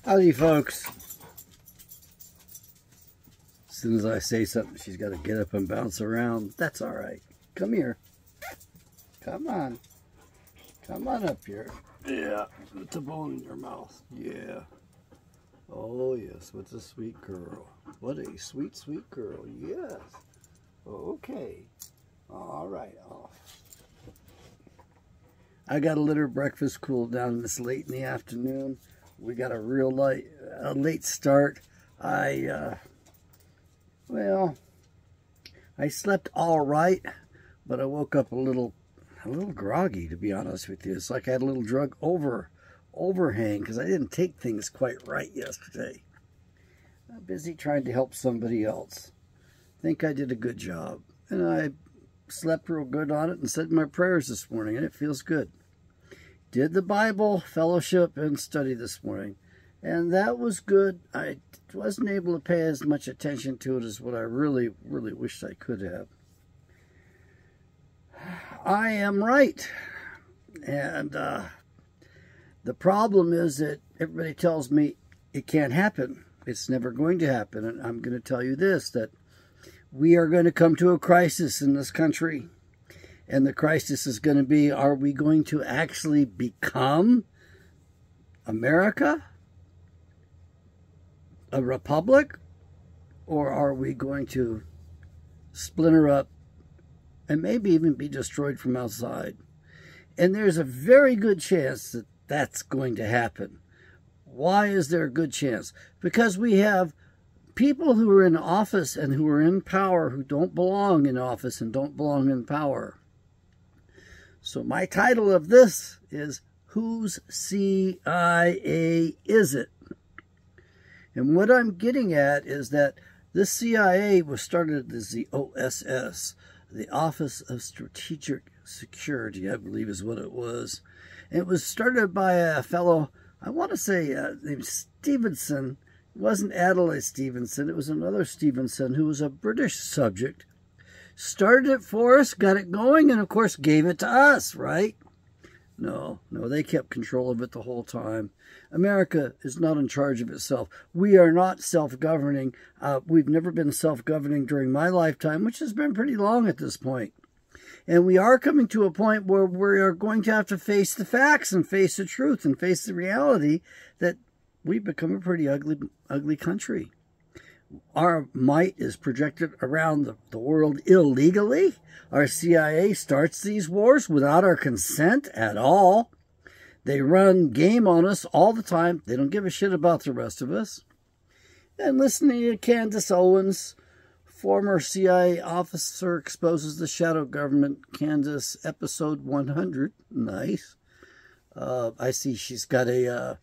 Howdy, folks. As soon as I say something, she's got to get up and bounce around. That's all right. Come here. Come on. Come on up here. Yeah, put the bone in your mouth. Yeah. Oh, yes. What's a sweet girl? What a sweet, sweet girl. Yes. Okay. All right. Oh. I got to let her breakfast cool down this late in the afternoon. We got a real late start. I slept all right, but I woke up a little groggy, to be honest with you. It's like I had a little drug overhang because I didn't take things quite right yesterday. I'm busy trying to help somebody else. I think I did a good job, and I slept real good on it and said my prayers this morning, and it feels good. Did the Bible fellowship and study this morning, and that was good. I wasn't able to pay as much attention to it as what I really wished I could have. I am right, and the problem is that everybody tells me it can't happen. It's never going to happen, and I'm going to tell you this, that we are going to come to a crisis in this country. And the crisis is going to be, are we going to actually become America? A republic? Or are we going to splinter up and maybe even be destroyed from outside? And there's a very good chance that that's going to happen. Why is there a good chance? Because we have people who are in office and who are in power who don't belong in office and don't belong in power. So my title of this is, Whose CIA is it? And what I'm getting at is that this CIA was started as the OSS, the Office of Strategic Security, I believe is what it was. And it was started by a fellow, I want to say named Stevenson. It wasn't Adlai Stevenson, it was another Stevenson who was a British subject. Started it for us, got it going, and of course gave it to us, right? No, they kept control of it the whole time. America is not in charge of itself. We are not self-governing. We've never been self-governing during my lifetime, which has been pretty long at this point. And we are coming to a point where we are going to have to face the facts and face the truth and face the reality that we've become a pretty ugly country. Our might is projected around the world illegally. Our CIA starts these wars without our consent at all. They run game on us all the time. They don't give a shit about the rest of us. And listening to Candace Owens, former CIA officer, exposes the shadow government. Candace, episode 100. Nice. I see she's got the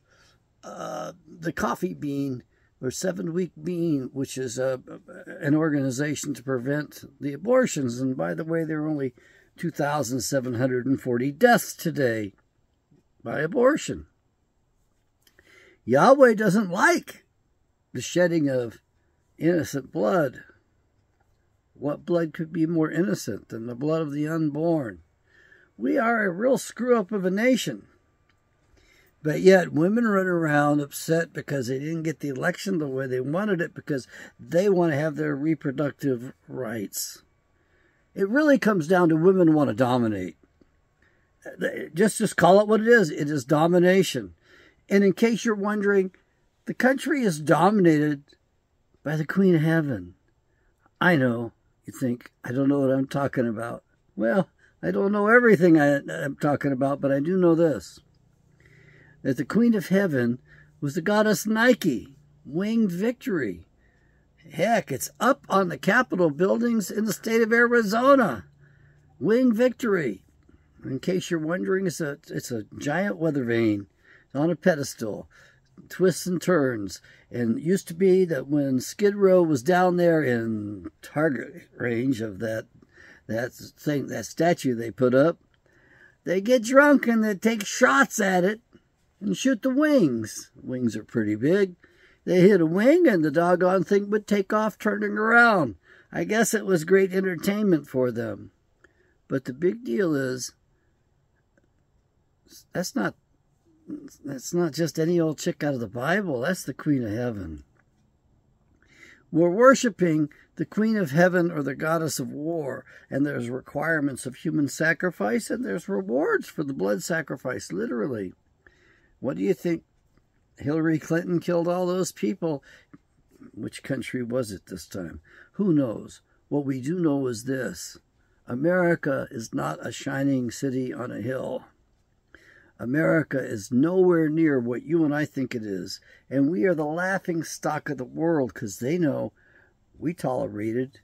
Coffee Bean, or 7 Week Bean, which is an organization to prevent the abortions. And by the way, there are only 2,740 deaths today by abortion. Yahweh doesn't like the shedding of innocent blood. What blood could be more innocent than the blood of the unborn? We are a real screw-up of a nation. But yet, women run around upset because they didn't get the election the way they wanted it because they want to have their reproductive rights. It really comes down to women want to dominate. Just call it what it is. It is domination. And in case you're wondering, the country is dominated by the Queen of Heaven. I know. You think, I don't know what I'm talking about. Well, I don't know everything I'm talking about, but I do know this. That the Queen of Heaven was the goddess Nike, winged victory. Heck, it's up on the Capitol buildings in the state of Arizona. Winged victory. In case you're wondering, it's a giant weather vane. It's on a pedestal. Twists and turns. And it used to be that when Skid Row was down there in target range of that statue they put up, they get drunk and they take shots at it and shoot the wings. The wings are pretty big. They hit a wing and the doggone thing would take off turning around. I guess it was great entertainment for them. But the big deal is, that's not That's not just any old chick out of the Bible. That's the Queen of Heaven. We're worshiping the Queen of Heaven or the Goddess of War, and there's requirements of human sacrifice, and there's rewards for the blood sacrifice, literally. What do you think? Hillary Clinton killed all those people. Which country was it this time? Who knows? What we do know is this. America is not a shining city on a hill. America is nowhere near what you and I think it is. And we are the laughing stock of the world because they know we tolerated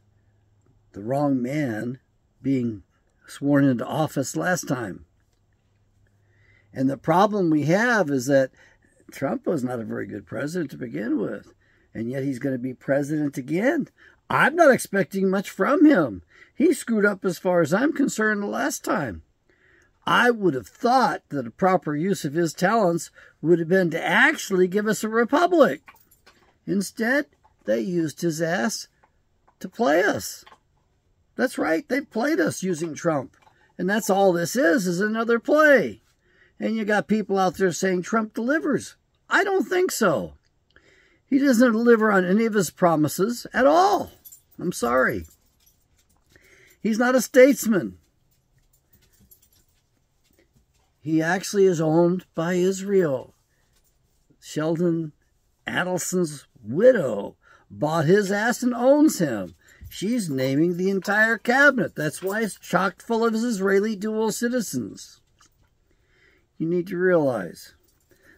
the wrong man being sworn into office last time. And the problem we have is that Trump was not a very good president to begin with. And yet he's going to be president again. I'm not expecting much from him. He screwed up as far as I'm concerned the last time. I would have thought that a proper use of his talents would have been to actually give us a republic. Instead, they used his ass to play us. That's right, they played us using Trump. And that's all this is another play. And you got people out there saying Trump delivers. I don't think so. He doesn't deliver on any of his promises at all. I'm sorry. He's not a statesman. He actually is owned by Israel. Sheldon Adelson's widow bought his ass and owns him. She's naming the entire cabinet. That's why it's chock full of Israeli dual citizens. You need to realize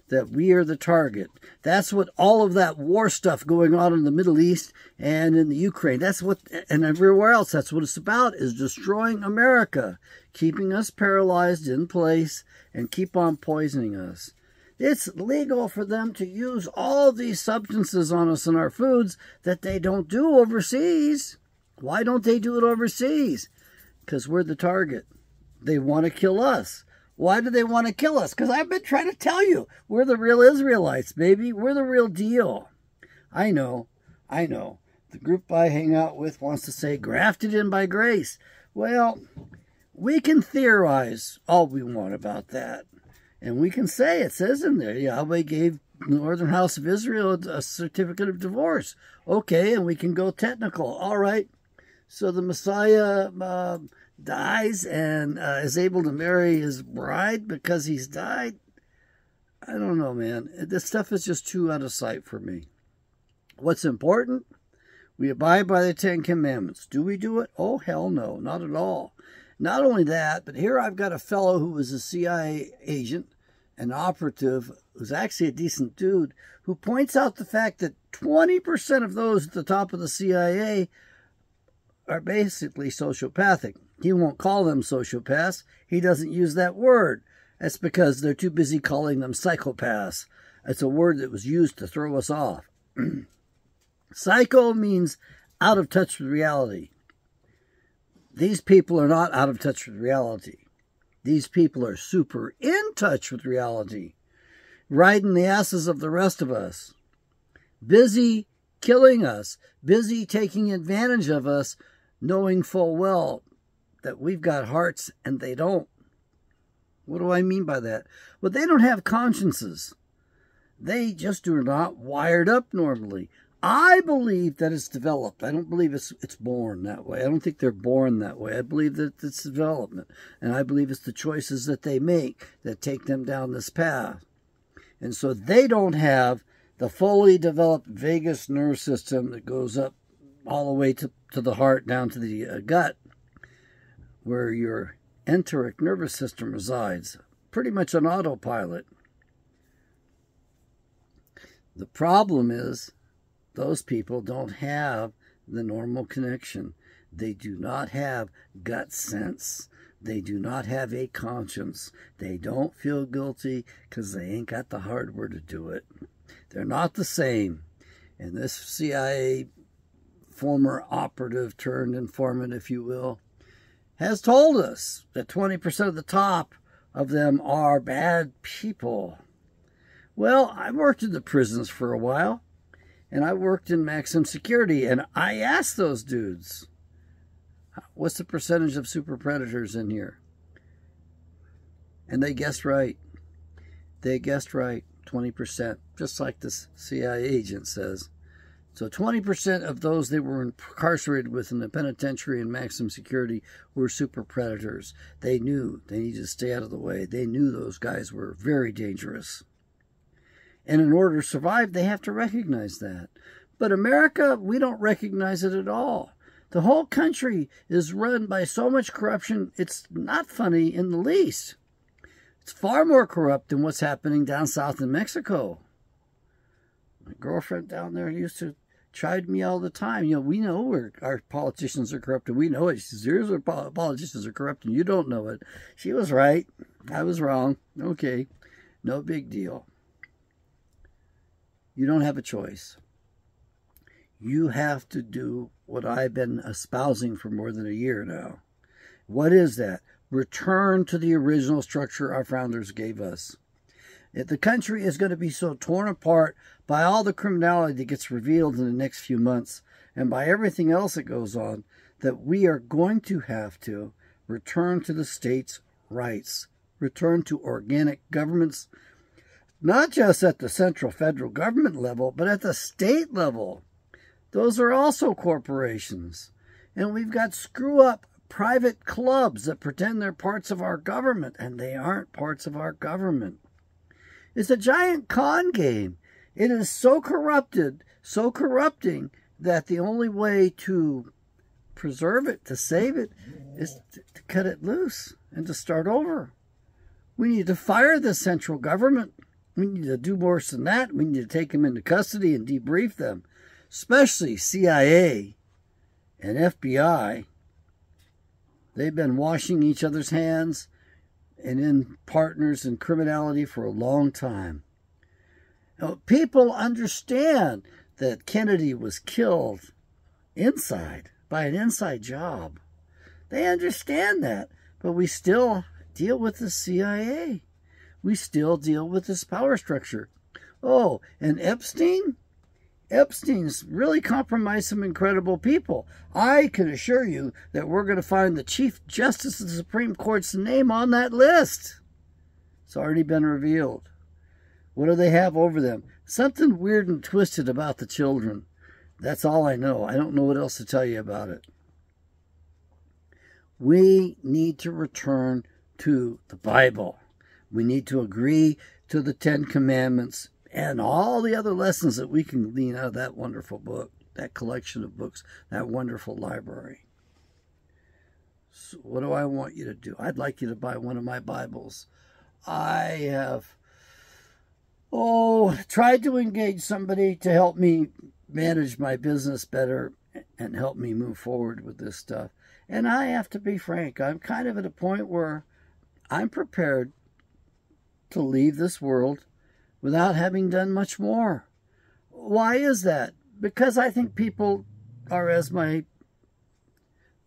that we are the target. That's what all of that war stuff going on in the Middle East and in the Ukraine, that's what, and everywhere else, that's what it's about, is destroying America, keeping us paralyzed in place and keep on poisoning us. It's legal for them to use all these substances on us in our foods that they don't do overseas. Why don't they do it overseas? Because we're the target. They want to kill us. Why do they want to kill us? Because I've been trying to tell you, we're the real Israelites, baby. We're the real deal. I know. The group I hang out with wants to say, grafted in by grace. Well, we can theorize all we want about that. And we can say, it says in there, Yahweh gave the Northern House of Israel a certificate of divorce. Okay, and we can go technical. All right, so the Messiah dies and is able to marry his bride because he's died. I don't know, man. This stuff is just too out of sight for me. What's important? We abide by the Ten Commandments. Do we do it? Oh, hell no, not at all. Not only that, but here I've got a fellow who was a CIA agent, an operative, who's actually a decent dude, who points out the fact that 20% of those at the top of the CIA are basically sociopathic. He won't call them sociopaths. He doesn't use that word. That's because they're too busy calling them psychopaths. It's a word that was used to throw us off. Psycho means out of touch with reality. These people are not out of touch with reality. These people are super in touch with reality, riding the asses of the rest of us, busy killing us, busy taking advantage of us, knowing full well that we've got hearts and they don't. What do I mean by that? Well, they don't have consciences. They just are not wired up normally. I believe that it's developed. I don't believe it's born that way. I don't think they're born that way. I believe that it's development. And I believe it's the choices that they make that take them down this path. And so they don't have the fully developed vagus nerve system that goes up all the way to the heart, down to the gut, where your enteric nervous system resides. Pretty much on autopilot. The problem is, those people don't have the normal connection. They do not have gut sense. They do not have a conscience. They don't feel guilty because they ain't got the hardware to do it. They're not the same. And this CIA former operative turned informant, if you will, has told us that 20% of the top of them are bad people. Well, I worked in the prisons for a while. And I worked in maximum security, and I asked those dudes, what's the percentage of super predators in here? And they guessed right. They guessed right, 20%, just like this CIA agent says. So 20% of those they were incarcerated with in the penitentiary and maximum security were super predators. They knew they needed to stay out of the way. They knew those guys were very dangerous. And in order to survive, they have to recognize that. But America, we don't recognize it at all. The whole country is run by so much corruption, it's not funny in the least. It's far more corrupt than what's happening down south in Mexico. My girlfriend down there used to chide me all the time. You know, we know our politicians are corrupt, and we know it. She says, "Here's our politicians are corrupt, and you don't know it." She was right. I was wrong. Okay, no big deal. You don't have a choice. You have to do what I've been espousing for more than a year now. What is that? Return to the original structure our founders gave us. If the country is going to be so torn apart by all the criminality that gets revealed in the next few months and by everything else that goes on, that we are going to have to return to the states' rights, return to organic governments, not just at the central federal government level, but at the state level. Those are also corporations. And we've got screw-up private clubs that pretend they're parts of our government, and they aren't parts of our government. It's a giant con game. It is so corrupted, so corrupting, that the only way to preserve it, to save it, is to cut it loose and to start over. We need to fire the central government. We need to do worse than that. We need to take them into custody and debrief them, especially CIA and FBI. They've been washing each other's hands and in partners in criminality for a long time. Now, people understand that Kennedy was killed inside, by an inside job. They understand that, but we still deal with the CIA. We still deal with this power structure. Oh, and Epstein's really compromised some incredible people. I can assure you that we're going to find the Chief Justice of the Supreme Court's name on that list. It's already been revealed. What do they have over them? Something weird and twisted about the children. That's all I know. I don't know what else to tell you about it. We need to return to the Bible. We need to agree to the 10 Commandments and all the other lessons that we can glean out of that wonderful book, that collection of books, that wonderful library. So what do I want you to do? I'd like you to buy one of my Bibles. I have, tried to engage somebody to help me manage my business better and help me move forward with this stuff. And I have to be frank, I'm kind of at a point where I'm prepared to leave this world without having done much more. Why is that? Because I think people are, as my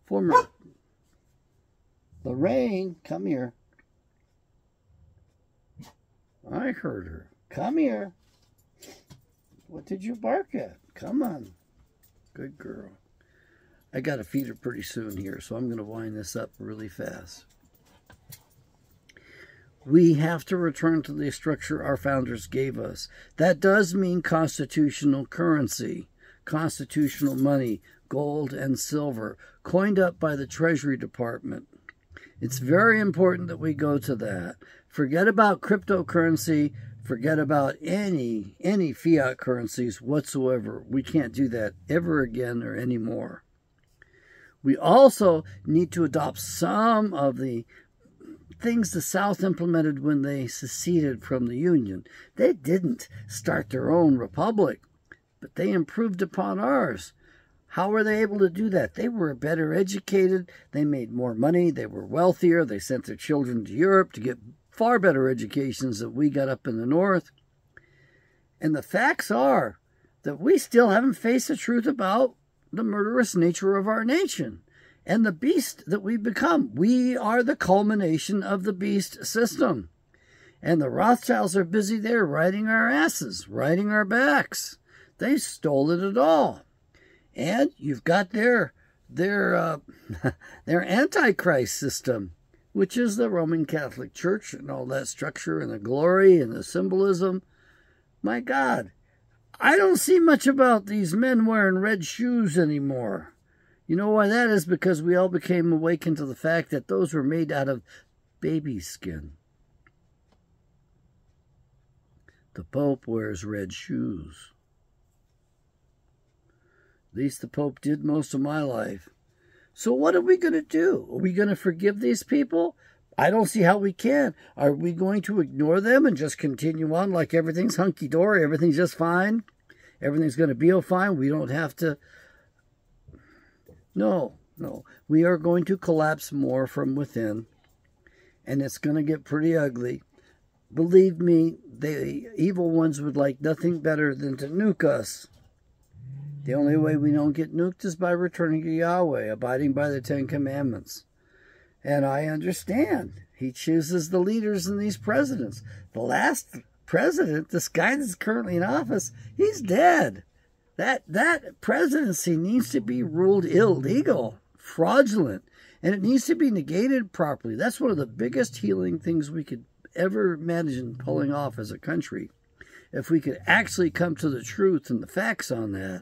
former... Lorraine, come here. I heard her. Come here. What did you bark at? Come on. Good girl. I got to feed her pretty soon here, so I'm going to wind this up really fast. We have to return to the structure our founders gave us. That does mean constitutional currency, constitutional money, gold and silver, coined up by the Treasury Department. It's very important that we go to that. Forget about cryptocurrency. Forget about any fiat currencies whatsoever. We can't do that ever again or anymore. We also need to adopt some of the things the South implemented when they seceded from the Union. They didn't start their own republic, but they improved upon ours. How were they able to do that? They were better educated. They made more money. They were wealthier. They sent their children to Europe to get far better educations than we got up in the North. And the facts are that we still haven't faced the truth about the murderous nature of our nation and the beast that we've become. We are the culmination of the beast system. And the Rothschilds are busy there riding our asses, riding our backs. They stole it all. And you've got their Antichrist system. which is the Roman Catholic Church and all that structure and the glory and the symbolism. My God, I don't see much about these men wearing red shoes anymore. You know why that is? Because we all became awakened to the fact that those were made out of baby skin. The Pope wears red shoes. At least the Pope did most of my life. So what are we going to do? Are we going to forgive these people? I don't see how we can. Are we going to ignore them and just continue on like everything's hunky-dory, everything's just fine? Everything's going to be all fine? We don't have to... No. We are going to collapse more from within, and it's going to get pretty ugly. Believe me, the evil ones would like nothing better than to nuke us. The only way we don't get nuked is by returning to Yahweh, abiding by the 10 Commandments. And I understand. He chooses the leaders and these presidents. The last president, this guy that's currently in office, he's dead. That presidency needs to be ruled illegal, fraudulent, and it needs to be negated properly. That's one of the biggest healing things we could ever imagine pulling off as a country. If we could actually come to the truth and the facts on that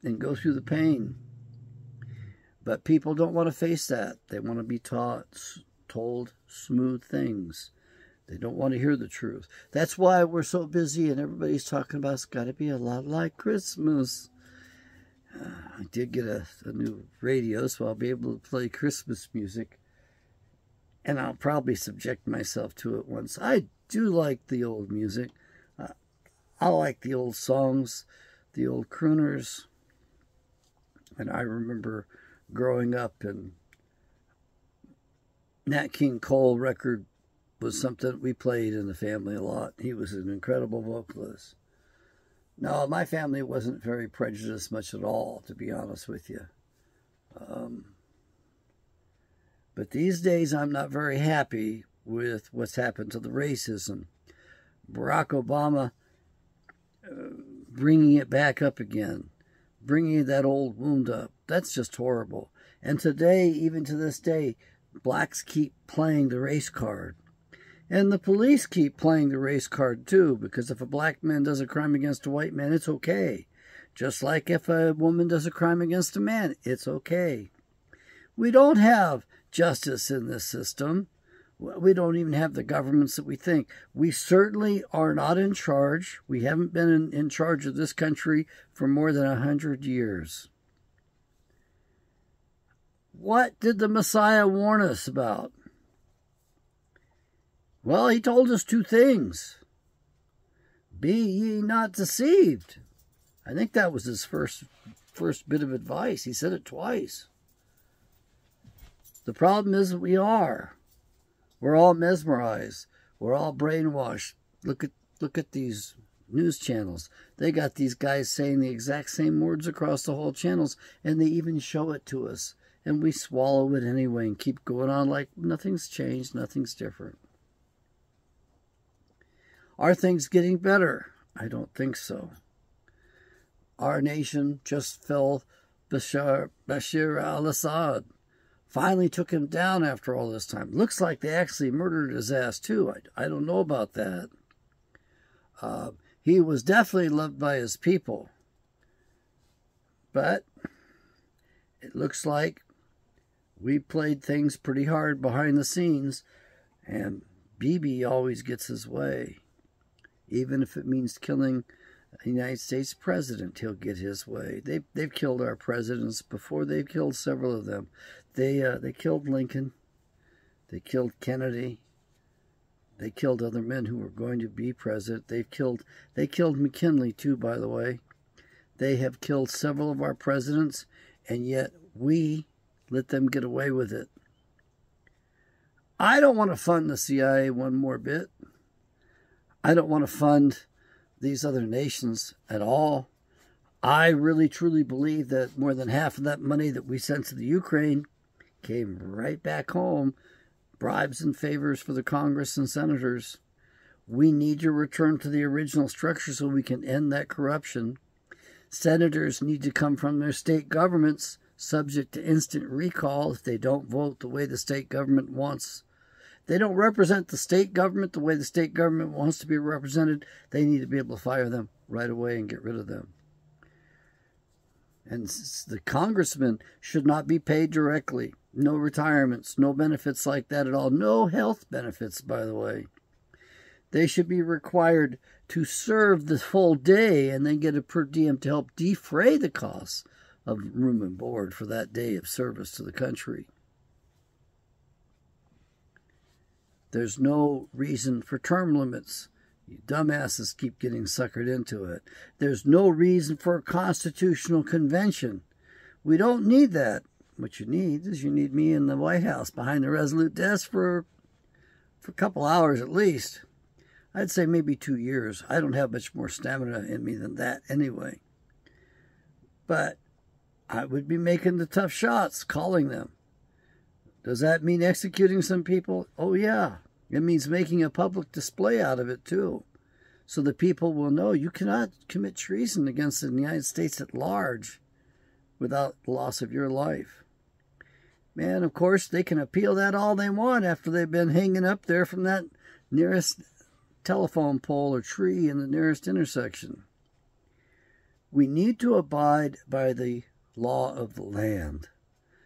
and go through the pain. But people don't want to face that. They want to be told smooth things. They don't want to hear the truth. That's why we're so busy and everybody's talking about it's got to be a lot like Christmas. I did get a new radio, so I'll be able to play Christmas music. And I'll probably subject myself to it once. I do like the old music. I like the old songs, the old crooners. And I remember growing up, and Nat King Cole record was something we played in the family a lot. He was an incredible vocalist. No, my family wasn't very prejudiced much at all, to be honest with you. But these days, I'm not very happy with what's happened to the racism. Barack Obama bringing it back up again, bringing that old wound up. That's just horrible. And today, even to this day, blacks keep playing the race card. And the police keep playing the race card too, because if a black man does a crime against a white man, it's okay. Just like if a woman does a crime against a man, it's okay. We don't have justice in this system. We don't even have the governments that we think. We certainly are not in charge. We haven't been in charge of this country for more than 100 years. What did the Messiah warn us about? Well, he told us two things. Be ye not deceived. I think that was his first bit of advice. He said it twice. The problem is that we are. We're all mesmerized. We're all brainwashed. Look at these news channels. They got these guys saying the exact same words across the whole channels, and they even show it to us. And we swallow it anyway and keep going on like nothing's changed, nothing's different. Are things getting better? I don't think so. Our nation just fell Bashar al-Assad. Finally took him down after all this time. Looks like they actually murdered his ass too. I don't know about that. He was definitely loved by his people. But it looks like we played things pretty hard behind the scenes, and Bibi always gets his way. Even if it means killing a United States president, he'll get his way. They've killed our presidents before. They've killed several of them. They killed Lincoln. They killed Kennedy. They killed other men who were going to be president. They killed McKinley too, by the way. They have killed several of our presidents, and yet we let them get away with it. I don't want to fund the CIA one more bit. I don't want to fund these other nations at all. I really, truly believe that more than half of that money that we sent to the Ukraine came right back home. Bribes and favors for the Congress and senators. We need to return to the original structure so we can end that corruption. Senators need to come from their state governments subject to instant recall if they don't vote the way the state government wants. They don't represent the state government the way the state government wants to be represented. They need to be able to fire them right away and get rid of them. And the congressman should not be paid directly. No retirements, no benefits like that at all. No health benefits, by the way. They should be required to serve the full day and then get a per diem to help defray the costs of room and board for that day of service to the country. There's no reason for term limits. You dumbasses keep getting suckered into it. There's no reason for a constitutional convention. We don't need that. What you need is you need me in the White House behind the Resolute desk for a couple hours at least. I'd say maybe 2 years. I don't have much more stamina in me than that anyway. But I would be making the tough shots, calling them. Does that mean executing some people? Oh, yeah. It means making a public display out of it, too, so that people will know you cannot commit treason against the United States at large without the loss of your life. Man, of course, they can appeal that all they want after they've been hanging up there from that nearest telephone pole or tree in the nearest intersection. We need to abide by the law of the land.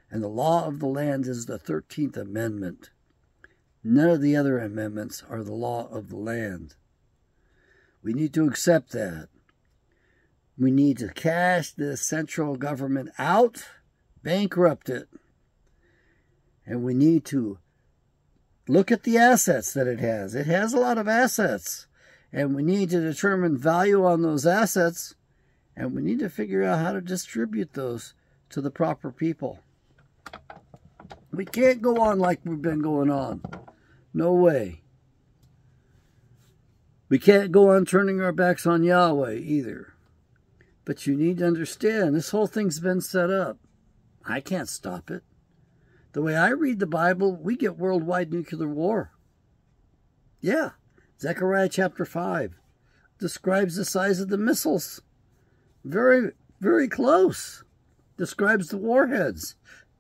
And the law of the land is the 13th Amendment. None of the other amendments are the law of the land. We need to accept that. We need to cash the central government out, bankrupt it. And we need to look at the assets that it has. It has a lot of assets. And we need to determine value on those assets. And we need to figure out how to distribute those to the proper people. We can't go on like we've been going on. No way. We can't go on turning our backs on Yahweh either. But you need to understand, this whole thing's been set up. I can't stop it. The way I read the Bible, we get worldwide nuclear war. Yeah. Zechariah chapter 5 describes the size of the missiles. Very, very close. Describes the warheads.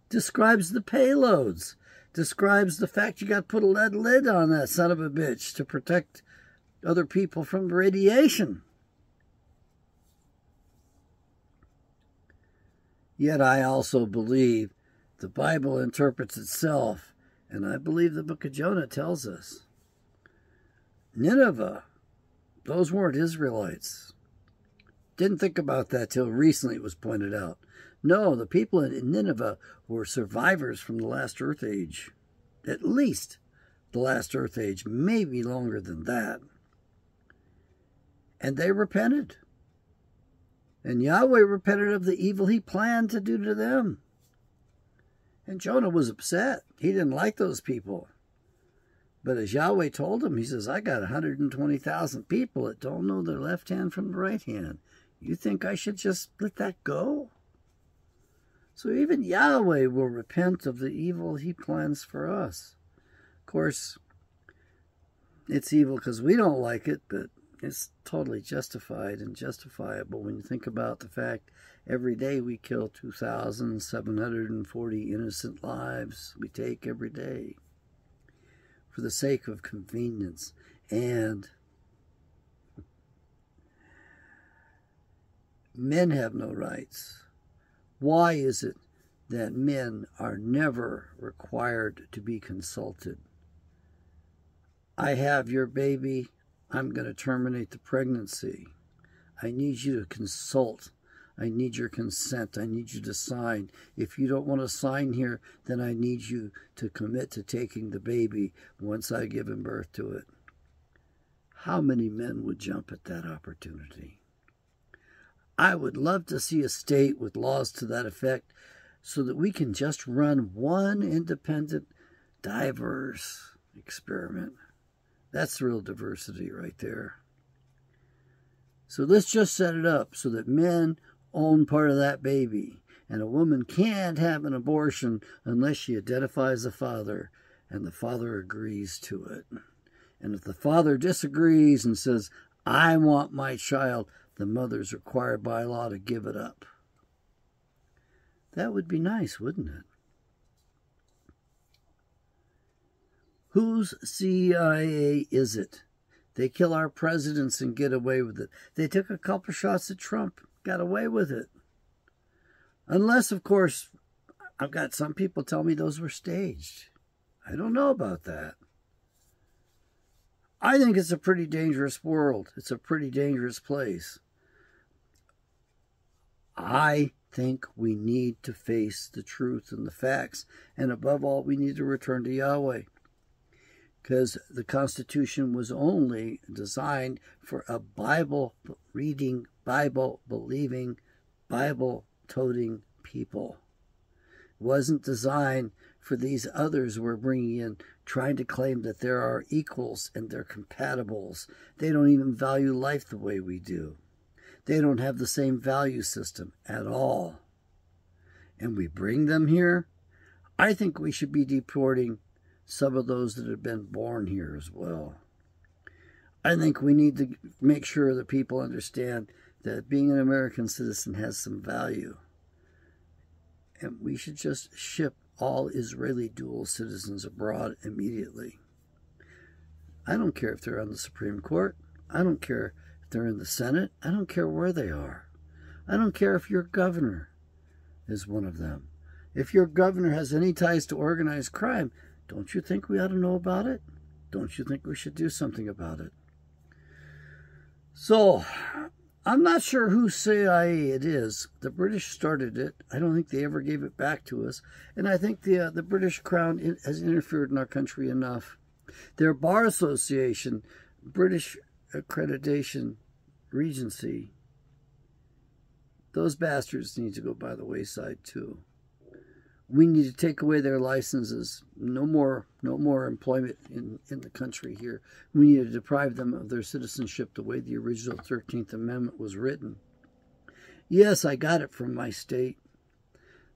Describes the payloads. Describes the fact you got to put a lead lid on that son of a bitch to protect other people from radiation. Yet I also believe the Bible interprets itself, and I believe the book of Jonah tells us. Nineveh, those weren't Israelites. Didn't think about that till recently it was pointed out. No, the people in Nineveh were survivors from the last earth age. At least the last earth age, maybe longer than that. And they repented. And Yahweh repented of the evil he planned to do to them. And Jonah was upset. He didn't like those people. But as Yahweh told him, he says, I got 120,000 people that don't know their left hand from the right hand. You think I should just let that go? So even Yahweh will repent of the evil he plans for us. Of course, it's evil because we don't like it, but it's totally justified and justifiable when you think about the fact every day we kill 2,740 innocent lives. We take every day for the sake of convenience. And men have no rights. Why is it that men are never required to be consulted? I have your baby. I'm going to terminate the pregnancy. I need you to consult. I need your consent. I need you to sign. If you don't want to sign here, then I need you to commit to taking the baby once I give him birth to it. How many men would jump at that opportunity? I would love to see a state with laws to that effect so that we can just run one independent, diverse experiment. That's real diversity right there. So let's just set it up so that men own part of that baby. And a woman can't have an abortion unless she identifies the father and the father agrees to it. And if the father disagrees and says, I want my child, the mother's required by law to give it up. That would be nice, wouldn't it? Whose CIA is it? They kill our presidents and get away with it. They took a couple shots at Trump, got away with it. Unless, of course, I've got some people tell me those were staged. I don't know about that. I think it's a pretty dangerous world. It's a pretty dangerous place. I think we need to face the truth and the facts. And above all, we need to return to Yahweh. Because the Constitution was only designed for a Bible-reading, Bible-believing, Bible-toting people. It wasn't designed for these others we're bringing in, trying to claim that there are equals and they're compatibles. They don't even value life the way we do. They don't have the same value system at all. And we bring them here. I think we should be deporting some of those that have been born here as well. I think we need to make sure that people understand that being an American citizen has some value. And we should just ship all Israeli dual citizens abroad immediately. I don't care if they're on the Supreme Court. I don't care if they're in the Senate. I don't care where they are. I don't care if your governor is one of them. If your governor has any ties to organized crime, don't you think we ought to know about it? Don't you think we should do something about it? So, I'm not sure whose CIA it is. The British started it. I don't think they ever gave it back to us. And I think the British Crown has interfered in our country enough. Their Bar Association, British Accreditation Regency, those bastards need to go by the wayside too. We need to take away their licenses. No more employment in the country here. We need to deprive them of their citizenship the way the original 13th Amendment was written. Yes, I got it from my state.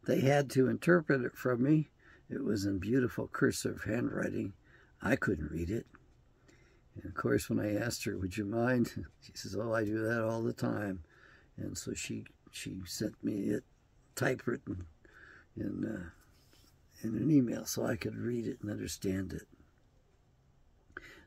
They had to interpret it from me. It was in beautiful cursive handwriting. I couldn't read it. And of course, when I asked her, would you mind? She says, oh, I do that all the time. And so she sent me it typewritten in an email so I could read it and understand it.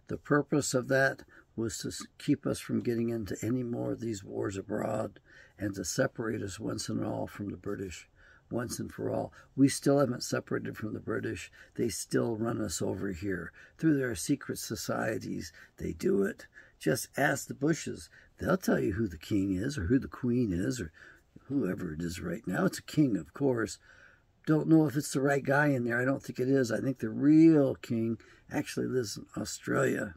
The purpose of that was to keep us from getting into any more of these wars abroad and to separate us once and all from the British, once and for all. We still haven't separated from the British. They still run us over here. Through their secret societies, they do it. Just ask the Bushes. They'll tell you who the king is or who the queen is or whoever it is right now. It's a king, of course. Don't know if it's the right guy in there. I don't think it is. I think the real king actually lives in Australia.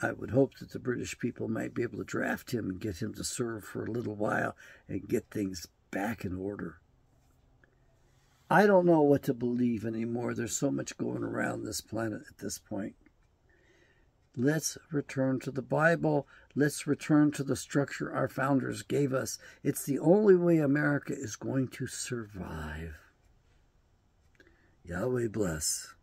I would hope that the British people might be able to draft him and get him to serve for a little while and get things back in order. I don't know what to believe anymore. There's so much going around this planet at this point. Let's return to the Bible. Let's return to the structure our founders gave us. It's the only way America is going to survive. Yahweh bless.